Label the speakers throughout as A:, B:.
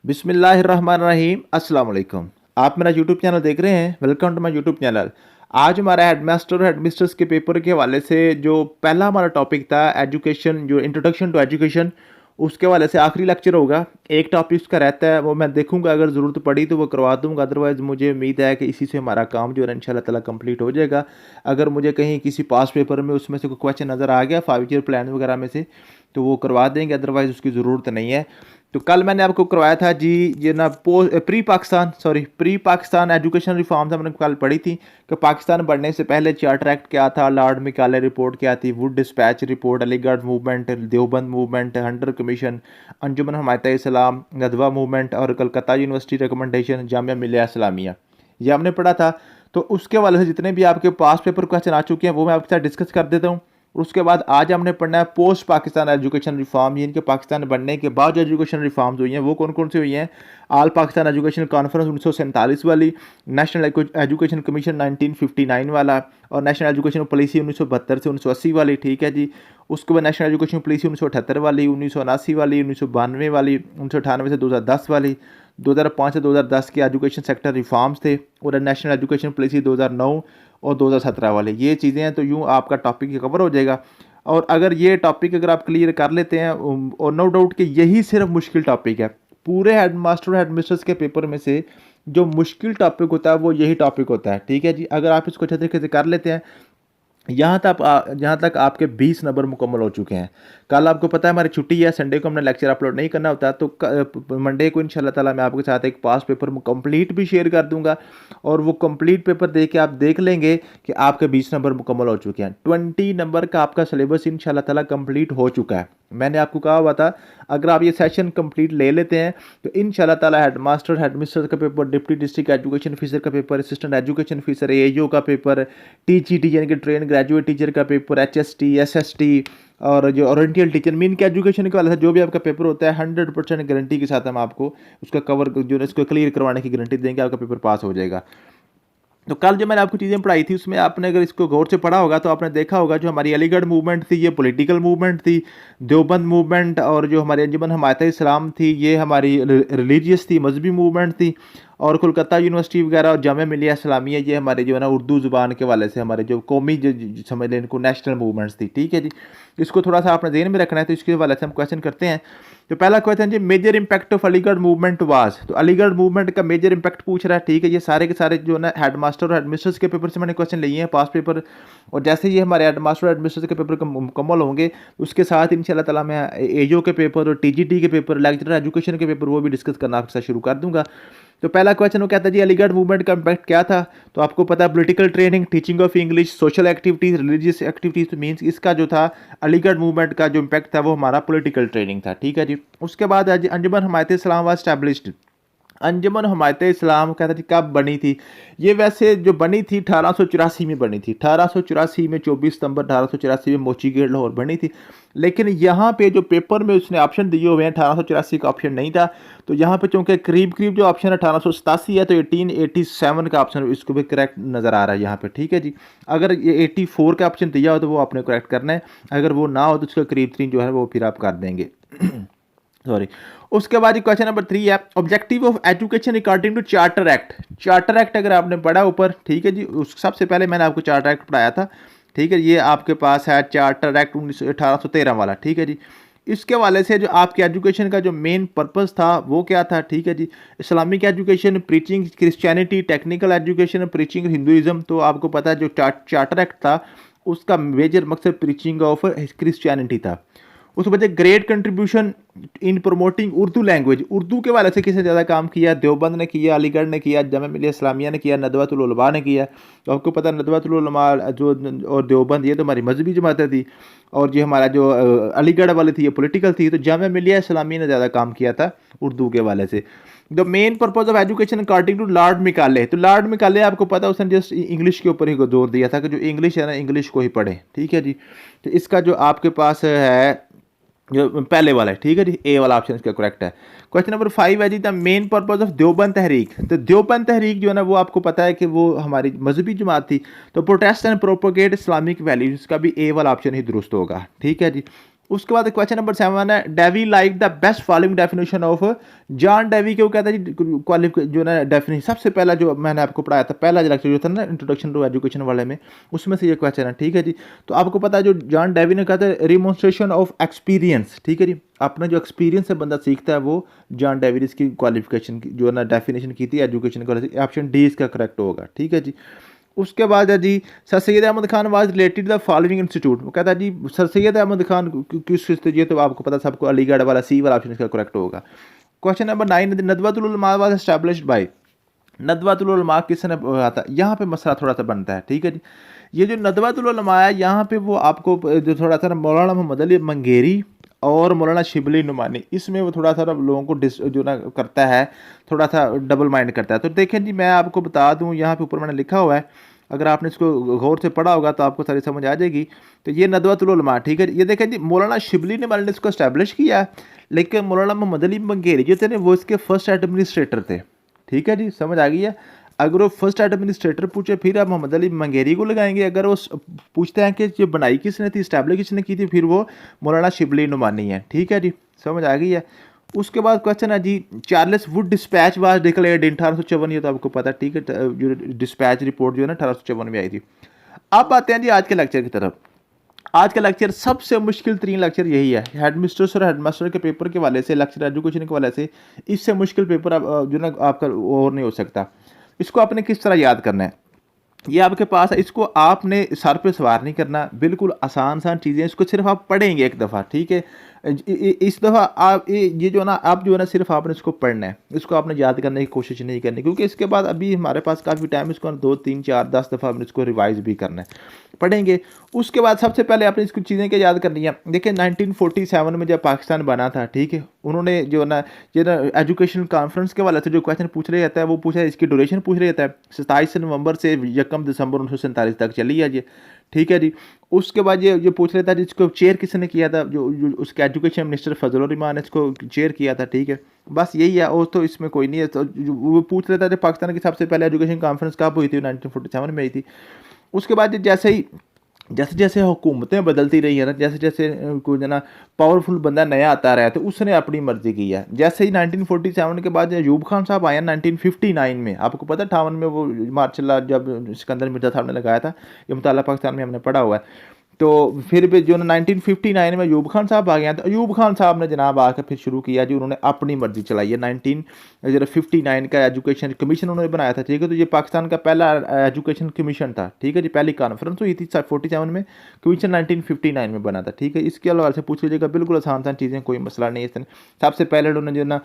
A: बिस्मिल्लाहिर्रहमानिर्रहीम अस्सलाम वालेकुम। आप मेरा यूट्यूब चैनल देख रहे हैं। Welcome to my YouTube channel. आज हमारा हेडमास्टर और हेडमिस्ट्रेस के पेपर के हवाले से जो पहला हमारा टॉपिक था एजुकेशन, जो इंट्रोडक्शन टू एजुकेशन, उसके हवाले से आखिरी लेक्चर होगा। एक टॉपिक उसका रहता है, वो मैं देखूंगा, अगर ज़रूरत पड़ी तो वो करवा दूंगा, अदरवाइज़ मुझे उम्मीद है कि इसी से हमारा काम जो है इंशाल्लाह ताला कंप्लीट हो जाएगा। अगर मुझे कहीं किसी पास पेपर में उसमें से कोई क्वेश्चन नज़र आ गया 5 ईयर प्लान वगैरह में से, तो वो करवा देंगे, अदरवाइज़ उसकी ज़रूरत नहीं है। तो कल मैंने आपको करवाया था जी, ये ना प्री पाकिस्तान एजुकेशन रिफॉर्म्स हमने कल पढ़ी थी कि पाकिस्तान बढ़ने से पहले चार्टर एक्ट क्या था, लॉर्ड मिकाले रिपोर्ट क्या थी, Wood dispatch report, Aligarh movement, Deoband movement, Hunter commission, Anjuman Himayat Islam, Nadwa movement और कलकत्ता यूनिवर्सिटी रिकमेंडेशन, जामिया मिलिया इस्लामिया, ये हमने पढ़ा था। तो उसके वाले से जितने भी आपके पास पेपर क्वेश्चन आ चुके हैं वो मैं आपके साथ डिस्कस कर देता हूँ। उसके बाद आज हमने पढ़ना है पोस्ट पाकिस्तान एजुकेशन रिफॉर्म, यानी कि पाकिस्तान बनने के बाद जो एजुकेशन रिफॉर्म्स हुई हैं वो कौन कौन सी हुई हैं। आल पाकिस्तान एजुकेशन कॉन्फ्रेंस 1947 वाली, नेशनल एजुकेशन कमीशन 1959 वाला, और नेशनल एजुकेशन पॉलिसी 1972 से 1980 वाली, ठीक है जी। उसके बाद नेशनल एजुकेशन पॉलिसी 1978 वाली, 1979 वाली, 1992 वाली, 1998 से 2010 वाली, 2005 से 2010 के एजुकेशन सेक्टर रिफॉर्म्स थे, और नेशनल एजुकेशन पॉलिसी 2009 और 2017 वाले, ये चीज़ें हैं। तो यूँ आपका टॉपिक कवर हो जाएगा। और अगर ये टॉपिक अगर आप क्लियर कर लेते हैं, और नो डाउट कि यही सिर्फ मुश्किल टॉपिक है पूरे हेड मास्टर हेड मिस्ट्रेस के पेपर में से, जो मुश्किल टॉपिक होता है वो यही टॉपिक होता है, ठीक है जी। अगर आप इसको अच्छे तरीके से कर लेते हैं, यहाँ तक आपके 20 नंबर मुकम्मल हो चुके हैं। कल आपको पता है हमारी छुट्टी है, संडे को हमने लेक्चर अपलोड नहीं करना होता, तो मंडे को इंशाल्लाह ताला मैं आपके साथ एक पास पेपर कंप्लीट भी शेयर कर दूंगा, और वो कंप्लीट पेपर देख के आप देख लेंगे कि आपके 20 नंबर मुकम्मल हो चुके हैं। 20 नंबर का आपका सिलेबस इंशाल्लाह ताला कंप्लीट हो चुका है। मैंने आपको कहा हुआ था अगर आप ये सेशन कंप्लीट ले लेते हैं तो इंशाल्लाह ताला हेड मास्टर हेड मिस्टर का paper, deputy district education officer का paper, assistant education officer AAU का पेपर, टीजीटी यानी कि ट्रेन ग्रेजुएट टीचर का पेपर, एचएसटी एसएसटी, और जो ओरिएंटल टीचर मीन के एजुकेशन के वाला था, जो भी आपका पेपर होता है 100% गारंटी के साथ हम आपको उसका कवर जो है इसको क्लियर करवाने की गारंटी देंगे, आपका पेपर पास हो जाएगा। तो कल जो मैंने आपको चीज़ें पढ़ाई थी उसमें आपने अगर इसको गौर से पढ़ा होगा तो आपने देखा होगा जो हमारी अलीगढ़ मूवमेंट थी ये पॉलिटिकल मूवमेंट थी, देवबंद मूवमेंट और जो हमारी अंजुमन हमायत इस्लाम थी ये हमारी रिलीजियस थी, मजहबी मूवमेंट थी, और कोलकाता यूनिवर्सिटी वगैरह और जामिया मिलिया इस्लामिया ये हमारे जो है ना उर्दू ज़ुबान के वाले से हमारे जो कौमी जो समझ लें इनको नेशनल मूवमेंट्स थी, ठीक है जी। इसको थोड़ा सा आपने ज़हन में रखना है। तो इसके वाले से हम क्वेश्चन करते हैं। तो पहला क्वेश्चन जी, major impact of Aligarh movement was, तो अलीगढ़ मूवमेंट का मेजर इंपैक्ट पूछ रहा है, ठीक है। ये सारे के सारे जो ना हेड मास्टर और हेड मिस्ट्रेस के पेपर से मैंने क्वेश्चन लिए हैं पास पेपर, और जैसे ये हमारे हेड मास्टर और हेड मिस्ट्रेस के पेपर मुकम्मल होंगे उसके साथ इंशाल्लाह ताला मैं एओ के पेपर और टीजीटी के पेपर, लेक्चरर एजुकेशन के पेपर वो भी डिस्कस करना आपके साथ शुरू कर दूंगा। तो पहला क्वेश्चन वो कहता है जी अलीगढ़ मूवमेंट का इम्पैक्ट क्या था। तो आपको पता है political training, teaching of English, social activities, religious activities, तो मीन्स इसका जो था अलीगढ़ मूवमेंट का जो इम्पैक्ट था वो हमारा पॉलिटिकल ट्रेनिंग था, ठीक है जी। उसके बाद अंजुमन हमायत इस्लाम वाज एस्टैब्लिश्ड। अंजुमन हमायत इस्लाम कहता थी कब बनी थी, ये वैसे जो बनी थी 1884 में बनी थी, 1884 में 24 सितंबर 1884 में मोची गेट लाहौर बनी थी। लेकिन यहाँ पे जो पेपर में उसने ऑप्शन दिए हुए हैं 1884 का ऑप्शन नहीं था, तो यहाँ पे चूंकि करीब करीब जो ऑप्शन 1887 है तो 1887 का ऑप्शन इसको भी करेक्ट नज़र आ रहा है यहाँ पे, ठीक है जी। अगर ये 84 का ऑप्शन दिया हो तो वो आपने करेक्ट करना है, अगर वो ना हो तो उसका करीब 3 जो है वो फिर आप कर देंगे सॉरी। उसके बाद क्वेश्चन नंबर 3 है objective of education according to charter act. Charter act अगर आपने पढ़ा ऊपर, ठीक है जी, उस सबसे पहले मैंने आपको चार्टर एक्ट पढ़ाया था, ठीक है। ये आपके पास है चार्टर एक्ट 1813 वाला, ठीक है जी। इसके वाले से जो आपके एजुकेशन का जो मेन पर्पस था वो क्या था, ठीक है जी। Islamic education, preaching Christianity, technical education, preaching Hinduism. तो आपको पता है जो चार्टर एक्ट था उसका मेजर मकसद प्रीचिंग ऑफ क्रिश्चियनिटी था। उसके बाद great contribution in promoting Urdu language, Urdu के वाले से किसने ज़्यादा काम किया, देवबंद ने किया, अलीगढ़ ने किया, जामिया मिलिया इस्लामिया ने किया, नदवातुल उलमा ने किया। तो आपको पता है नदवातुल उलमा जो और देवबंद ये तो हमारी मजहबी जमातें थी, और जो हमारा जो अलीगढ़ वाली थी ये पॉलिटिकल थी। तो जामिया मिलिया इस्लामिया ने ज़्यादा काम किया था उर्दू के वाले से। The main purpose of education according to Lord Macaulay, तो लॉर्ड मिकाले आपको पता है उसने जस्ट इंग्लिश के ऊपर ही जोर दिया था कि जो इंग्लिश है ना इंग्लिश को ही पढ़े, ठीक है जी। तो इसका जो आपके पास है जो पहले वाला है, ठीक है जी, ए वाला ऑप्शन इसका करेक्ट है। क्वेश्चन नंबर 5 है जी the main purpose of Deoband Tehreek. तो देवबंद तहरीक जो है ना वो आपको पता है कि वो हमारी मजहबी जमात थी, तो protest and propagate Islamic values, इसका भी ए वाला ऑप्शन ही दुरुस्त होगा, ठीक है जी। उसके बाद क्वेश्चन नंबर 7 है, Dewey like the best following definition of. John Dewey के वो कहता है जी क्वालिफिक जो ना डेफिनेशन, सबसे पहला जो मैंने आपको पढ़ाया था, पहला जो लेक्चर जो था ना इंट्रोडक्शन टू एजुकेशन वाले में, उसमें से ये क्वेश्चन है, ठीक है जी। तो आपको पता है जो जॉन डेवी ने कहा था रिमोन्स्ट्रेशन ऑफ एक्सपीरियंस, ठीक है जी, अपना जो एक्सपीरियंस से बंदा सीखता है वो जॉन डेवी ने इसकी क्वालिफिकेशन की जो ना डेफिनेशन की थी एजुकेशन की। ऑप्शन डी इसका करेक्ट होगा, ठीक है जी। उसके बाद है जी sir Syed Ahmad Khan was related the following institute. वो कहता है जी सर सैयद अहमद खान किस ये तो आपको पता सबको, अलीगढ़ वाला सी वाला ऑप्शन इसका करेक्ट होगा। क्वेश्चन नंबर 9, नदवतुल उलमा वाज एस्टैब्लिश्ड बाय। नदवतुल उलमा किसने आता, यहाँ पे मसला थोड़ा सा बनता है, ठीक है जी। ये जो नदवतुल उलमा है यहाँ पे वो आपको जो थोड़ा सा मौलाना मोहम्मद अली मंगेरी और मौलाना शिबली नुमानी, इसमें वो थोड़ा सा लोगों को जो ना करता है, थोड़ा सा डबल माइंड करता है। तो देखें जी मैं आपको बता दूं, यहाँ पे ऊपर मैंने लिखा हुआ है, अगर आपने इसको गौर से पढ़ा होगा तो आपको सारी समझ आ जाएगी। तो ये नदवतुल उलमा, ठीक है। ये देखें जी मौलाना शिबली नुमानी ने इसको इस्टेब्लिश किया, लेकिन मौलाना मोहम्मद अली मंगेरी जो थे वो इसके फर्स्ट एडमिनिस्ट्रेटर थे, ठीक है जी, समझ आ गई है। अगर वो फर्स्ट एडमिनिस्ट्रेटर पूछे फिर आप मोहम्मद अली मंगेरी को लगाएंगे, अगर वो पूछते हैं कि ये बनाई किसने थी, इस्टेब्लिश किसने की थी, फिर वो मौलाना शिबली नुमानी है, ठीक है जी, समझ आ गई है। उसके बाद क्वेश्चन है जी Charles Wood dispatch was declared in 1854, ये तो आपको पता है, ठीक है, जो डिस्पैच रिपोर्ट जो है ना 1854 में आई थी। अब आते हैं जी आज के लेक्चर की तरफ। आज का लेक्चर सबसे मुश्किल 3 लेक्चर यही है, हेडमिस्ट्रेस और हेडमास्टर के पेपर के वाले से, लेक्चर एजुकेशन के वाले से, इससे मुश्किल पेपर जो ना आपका और नहीं हो सकता। इसको आपने किस तरह याद करना है, ये आपके पास है, इसको आपने सर पे सवार नहीं करना, बिल्कुल आसान चीज़ें, इसको सिर्फ आप पढ़ेंगे एक दफ़ा, ठीक है। इस दफ़ा आप ये जो ना आप जो है ना सिर्फ आपने इसको पढ़ना है, इसको आपने याद करने की कोशिश नहीं करनी, क्योंकि इसके बाद अभी हमारे पास काफ़ी टाइम, इसको 2 3 4 10 दफ़ा आपने इसको रिवाइज भी करना है, पढ़ेंगे। उसके बाद सबसे पहले आपने इसको चीज़ें क्या याद करनी है। देखिए 1947 में जब पाकिस्तान बना था, ठीक है, उन्होंने जो ना ये ना एजुकेशन कॉन्फ्रेंस के वाले से जो क्वेश्चन पूछ रहे जाता है वो पूछा है, इसकी ड्यूरेशन पूछ रहे जाता है, 27 नवंबर से 1 दिसंबर 1947 तक चली है ये, ठीक है जी। उसके बाद ये पूछ रहा था जिसको चेयर किसने किया था, जो उसके एजुकेशन मिनिस्टर फजल रहमान ने इसको चेयर किया था, ठीक है। बस यही है, और तो इसमें कोई नहीं है। तो वो पूछ रहा था पाकिस्तान की सबसे पहले एजुकेशन कॉन्फ्रेंस कब हुई थी, 1947 में आई थी। उसके बाद जैसे जैसे हुकूमतें बदलती रही है ना, जैसे जैसे कोई ना पावरफुल बंदा नया आता रहा है, तो उसने अपनी मर्जी की है। जैसे ही 1947 के बाद अयूब खान साहब आए 1959 में, आपको पता 58 में वो मार्शल जब सिकंदर मिर्जा साहब ने लगाया था, ये मुताला पाकिस्तान में हमने पढ़ा हुआ है। तो फिर भी जो 1959 में अयूब खान साहब आ गए, तो अयूब खान साहब ने जनाब आकर फिर शुरू किया जी, उन्होंने अपनी मर्जी चलाई है। 1959 का एजुकेशन कमीशन उन्होंने बनाया था, ठीक है। तो ये पाकिस्तान का पहला एजुकेशन कमीशन था, ठीक है जी, पहली कॉन्फ्रेंस हुई थी 47 में, कमीशन 1959 में बना था, ठीक है। इसके हवाले से पूछ लीजिएगा, बिल्कुल आसान चीज़ें, कोई मसला नहीं है। सबसे पहले उन्होंने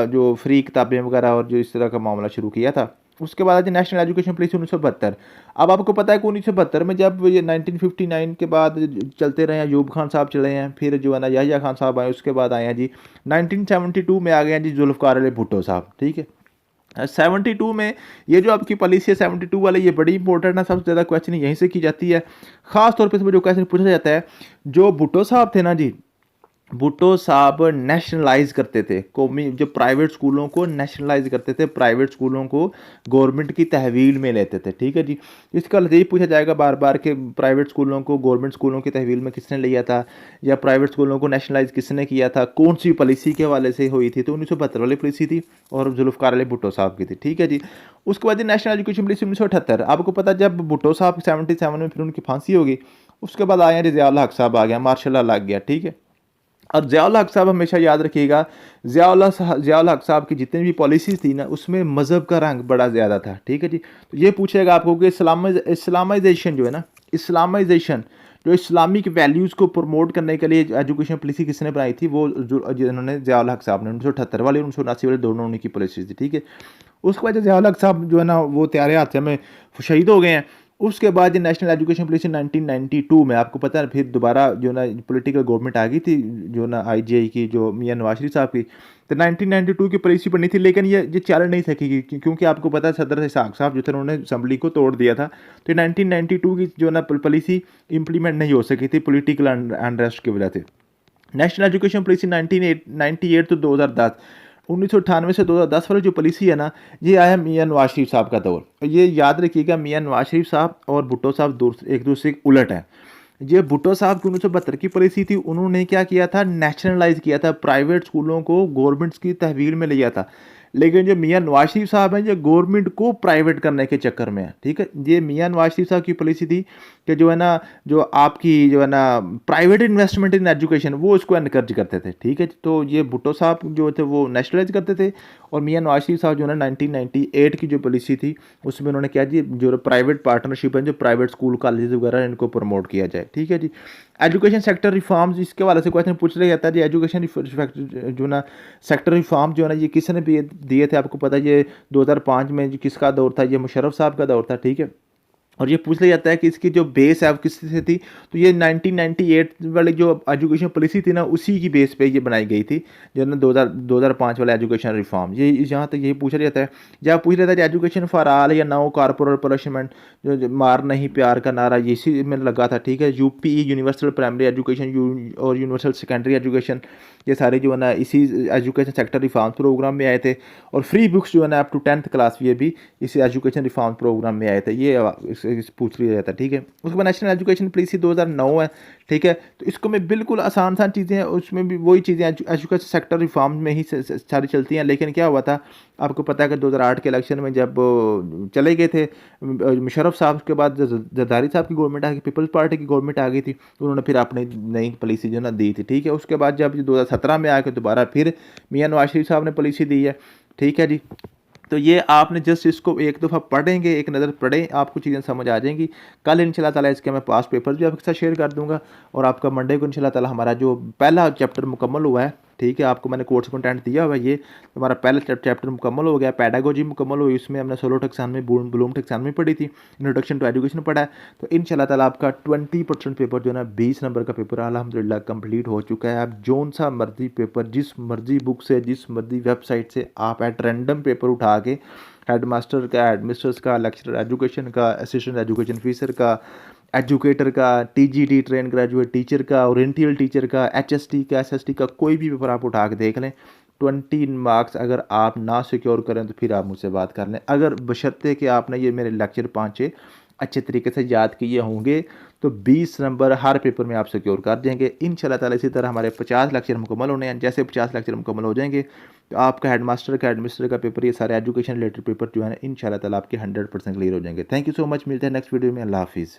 A: जो फ्री किताबें वगैरह और जो इस तरह का मामला शुरू किया था। उसके बाद नेशनल एजुकेशन पॉलिसी 1972। अब आपको पता है कि 1972 में जब ये 1959 के बाद चलते रहे हैं, अयूब खान साहब चले हैं, फिर जो है ना याहिया खान साहब आए, उसके बाद आए हैं जी 1972 में आ गए हैं जी जुल्फ़िकार अली भुट्टो साहब, ठीक है। 72 में ये जो आपकी पॉलिसी है 72 वाले, ये बड़ी इंपॉर्टेंट है, सबसे ज़्यादा क्वेश्चन यहीं से की जाती है। ख़ास तौर पर इसमें जो क्वेश्चन पूछा जाता है, जो भुट्टो साहब थे ना जी, भुट्टो साहब नेशनलाइज करते थे कौमी, जो प्राइवेट स्कूलों को नेशनलाइज करते थे, प्राइवेट स्कूलों को गवर्नमेंट की तहवील में लेते थे, ठीक है जी। इसका यही पूछा जाएगा बार बार कि प्राइवेट स्कूलों को गवर्नमेंट स्कूलों की तहवील में किसने लिया था, या प्राइवेट स्कूलों को नेशनलाइज किसने किया था, कौन सी पॉलिसी के हवाले से हुई थी। तो 1972 वाली पॉलिसी थी और जुल्फ़िकार अली भुट्टो साहब की थी, ठीक है जी। उसके बाद नेशनल एजुकेशन पॉलिसी 1978। आपको पता जब भुट्टो साहब 77 में फिर उनकी फांसी होगी, उसके बाद आए हैं ज़िया उल हक साहब आ गया, मार्शल लग गया, ठीक है। और ज़िया उल हक साहब हमेशा याद रखिएगा, ज़िया उल हक साहब की जितनी भी पॉलिसीज़ थी ना, उसमें मज़हब का रंग बड़ा ज़्यादा था, ठीक है जी। तो ये पूछेगा आपको कि इस्लामाइजेशन जो है ना, इस्लामाइजेशन जो इस्लामिक वैल्यूज़ को प्रमोट करने के लिए एजुकेशन पॉलिसी किसने बनाई थी, वो जिन्होंने ज़िया उल हक साहब ने 1978 वाले 1979 वाले दोनों उन्हीं की पॉलिसी थी, ठीक है। उसके बाद ज़िया उल हक साहब जो है ना वो त्यारे हादसे में शहीद हो गए हैं। उसके बाद ये नेशनल एजुकेशन पॉलिसी 1992 में, आपको पता है, फिर दोबारा जो ना पॉलिटिकल गवर्नमेंट आ गई थी जो ना IGI की, जो मियां नवाज शरीफ साहब की। तो 1992 की पॉलिसी बनी थी, लेकिन ये चल नहीं सकी क्योंकि आपको पता है सदर इसहाक साहब जो थे उन्होंने असम्बली को तोड़ दिया था। तो 1992 की जो ना पॉलिसी इंप्लीमेंट नहीं हो सकी थी पॉलिटिकल अनरेस्ट की वजह से। नेशनल एजुकेशन पॉलिसी 1998 तो 2010, 1998 से 2010 वाली जो पॉलिसी है ना, ये आया मियां नवाज शरीफ साहब का दौर। ये याद रखिएगा, मियां नवाज शरीफ साहब और भुट्टो साहब एक दूसरे के उलट हैं। ये भुट्टो साहब की 1972 की पॉलिसी थी, उन्होंने क्या किया था, नेशनलाइज़ किया था, प्राइवेट स्कूलों को गवर्नमेंट्स की तहवील में लिया था। लेकिन जो मियाँ नवाज शरीफ साहब हैं, ये गवर्नमेंट को प्राइवेट करने के चक्कर में हैं, ठीक है। ये मियाँ नवाज शरीफ साहब की पॉलिसी थी कि जो है ना, जो आपकी जो है ना प्राइवेट इन्वेस्टमेंट इन एजुकेशन, वो इसको एनकरेज करते थे, ठीक है। तो ये भुट्टो साहब जो थे वो नेशनलाइज करते थे, और मियाँ नवाज शरीफ साहब जो है ना 1998 की जो पॉलिसी थी, उसमें उन्होंने क्या जी, जो प्राइवेट पार्टनरशिप है, जो प्राइवेट स्कूल कॉलेज वगैरह, इनको प्रमोट किया जाए, ठीक है जी। एजुकेशन सेक्टर रिफॉर्म्स, इसके वाले से क्वेश्चन पूछ लिया जाता है जी। एजुकेशन जो ना सेक्टर रिफॉर्म जो है ना, ये किसने भी दिए थे, आपको पता है, ये 2005 में जो किसका दौर था, ये मुशर्रफ साहब का दौर था, ठीक है। और ये पूछ लिया जाता है कि इसकी जो बेस है वो किस से थी, तो ये 1998 वाली जो एजुकेशन पॉलिसी थी ना, उसी की बेस पे ये बनाई गई थी, जो ना 2005 वाला एजुकेशन रिफॉर्म। ये यहाँ तक यही पूछा जाता है। जब पूछ लेता है एजुकेशन फॉर ऑल या नो कॉर्पोरेट पनिशमेंट, जो मार नहीं प्यार का नारा, ये इसी में लगा था, ठीक है। यूपी यूनिवर्सल प्राइमरी एजुकेशन और यूनिवर्सल सेकेंडरी एजुकेशन, ये सारे जो है ना इसी एजुकेशन सेक्टर रिफॉर्म प्रोग्राम में आए थे। और फ्री बुक्स जो है ना अप टू 10th क्लास, ये भी इसी एजुकेशन रिफॉर्म प्रोग्राम में आए थे। ये पूछ लिया जाता है, ठीक है। उसके बाद नेशनल एजुकेशन पॉलिसी 2009 है, ठीक है। तो इसको में बिल्कुल आसान चीज़ें हैं, उसमें भी वही चीज़ें एजुकेशन सेक्टर रिफॉर्म में ही सारी चलती हैं। लेकिन क्या हुआ था, आपको पता है कि 2008 के इलेक्शन में जब चले गए थे मुशर्रफ साहब के बाद जरदारी साहब की गवर्नमेंट आ गई, पीपल्स पार्टी की गवर्नमेंट आ गई थी, तो उन्होंने फिर अपनी नई पॉलिसी जो ना दी थी, ठीक है। उसके बाद जब 2017 में आके दोबारा फिर मियाँ नवाज शरीफ साहब ने पॉलिसी दी है, ठीक है जी। तो ये आपने जस्ट इसको एक दफ़ा पढ़ेंगे, एक नज़र पढ़ें, आपको चीज़ें समझ आ जाएंगी। कल इंशाल्लाह ताला इसके मैं पास पेपर्स भी आपके साथ शेयर कर दूंगा, और आपका मंडे को इंशाल्लाह ताला हमारा जो पहला चैप्टर मुकम्मल हुआ है, ठीक है। आपको मैंने कोर्स कंटेंट दिया हुआ है, ये हमारा पहला चैप्टर मुकम्मल हो गया, पैडागोजी मुकम्मल हुई, इसमें हमने सोलो टैक्सोनॉमी, ब्लूम टैक्सोनॉमी पढ़ी थी, इंट्रोडक्शन टू एजुकेशन पढ़ा है। तो इंशाल्लाह ताला आपका 20% पेपर जो है ना 20 नंबर का पेपर अल्हम्दुलिल्लाह कंप्लीट हो चुका है। आप जोन सा मर्जी पेपर, जिस मर्जी बुक से, जिस मर्जी वेबसाइट से आप एट रैंडम पेपर उठा के, हेड मास्टर का, एडमिनिस्ट्रेटर्स का, लेक्चरर एजुकेशन का, असिस्टेंट एजुकेशन ऑफिसर का, एजुकेटर का, टीजीटी ट्रेन ग्रेजुएट टीचर का, ओरिएंटल टीचर का, एचएसटी का, एसएसटी का, कोई भी पेपर आप उठा के देख लें, 20 मार्क्स अगर आप ना सिक्योर करें तो फिर आप मुझसे बात कर लें। अगर बशर्ते कि आपने ये मेरे लेक्चर 5 अच्छे तरीके से याद किए होंगे, तो 20 नंबर हर पेपर में आप सिक्योर कर देंगे इंशाल्लाह ताला। इसी तरह हमारे 50 लेक्चर मुकम्मल होने हैं। जैसे 50 लेक्चर मुकम्मल हो जाएंगे, तो आपका हेड मास्टर का, एडमिनिस्ट्रेटर का पेपर, ये सारे एजुकेशन रिलेटेड पेपर जो है ना इंशाल्लाह ताला आपके 100% क्लियर हो जाएंगे। थैंक यू सो मच, मिलते हैं नेक्स्ट वीडियो में। अल्लाह हाफिज़।